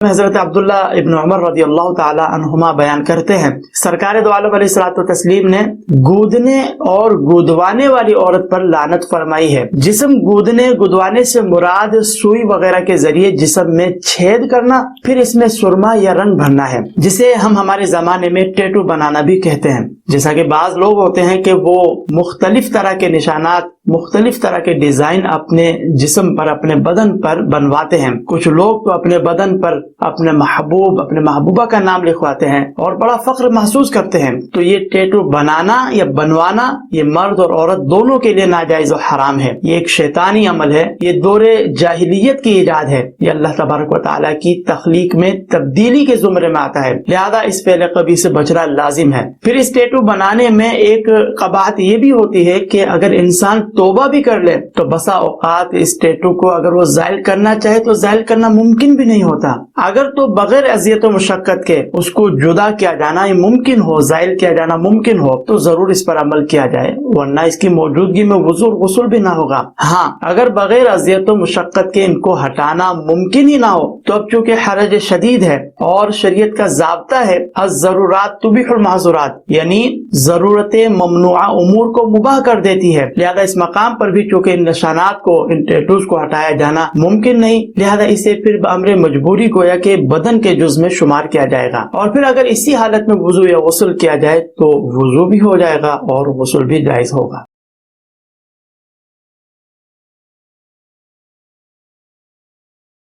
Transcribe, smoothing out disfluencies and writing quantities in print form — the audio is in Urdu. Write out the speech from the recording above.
حضرت عبداللہ ابن عمر رضی اللہ تعالی عنہما بیان کرتے ہیں سرکار دو عالم علیہ الصلوۃ والتسلیم نے گودنے اور گودوانے والی عورت پر لعنت فرمائی ہے۔ جسم گودنے گودوانے سے مراد سوئی وغیرہ کے ذریعے جسم میں چھید کرنا، پھر اس میں سرما یا رنگ بھرنا ہے، جسے ہم ہمارے زمانے میں ٹیٹو بنانا بھی کہتے ہیں۔ جیسا کہ بعض لوگ ہوتے ہیں کہ وہ مختلف طرح کے نشانات، مختلف طرح کے ڈیزائن اپنے جسم پر، اپنے بدن پر بنواتے ہیں۔ کچھ لوگ تو اپنے بدن پر اپنے محبوب، اپنے محبوبہ کا نام لکھواتے ہیں اور بڑا فخر محسوس کرتے ہیں۔ تو یہ ٹیٹو بنانا یا بنوانا یہ مرد اور عورت دونوں کے لیے ناجائز و حرام ہے۔ یہ ایک شیطانی عمل ہے، یہ دور جاہلیت کی ایجاد ہے، یہ اللہ تبارک و تعالیٰ کی تخلیق میں تبدیلی کے زمرے میں آتا ہے، لہذا اس فعل قبیح سے بچنا لازم ہے۔ پھر اس ٹیٹو بنانے میں ایک قباحت یہ بھی ہوتی ہے کہ اگر انسان توبہ بھی کر لے تو بسا اوقات اس ٹیٹو کو اگر وہ زائل کرنا چاہے تو زائل کرنا ممکن بھی نہیں ہوتا۔ اگر تو بغیر اذیت و مشقت کے اس کو جدا کیا جانا ممکن ہو، زائل کیا جانا ممکن ہو تو ضرور اس پر عمل کیا جائے، ورنہ اس کی موجودگی میں وضو غسل بھی نہ ہوگا۔ ہاں، اگر بغیر اذیت و مشقت کے ان کو ہٹانا ممکن ہی نہ ہو تو اب چونکہ حرج شدید ہے اور شریعت کا ضابطہ ہے الضرورات تبیح المحظورات، یعنی ضرورت ممنوعہ امور کو مباح کر دیتی ہے، لہذا اس مقام پر بھی چونکہ ان نشانات کو، ان ٹیٹوز کو ہٹایا جانا ممکن نہیں، لہذا اسے پھر بامر مجبوری گویا کہ بدن کے جز میں شمار کیا جائے گا، اور پھر اگر اسی حالت میں وضو یا غسل کیا جائے تو وضو بھی ہو جائے گا اور غسل بھی جائز ہوگا۔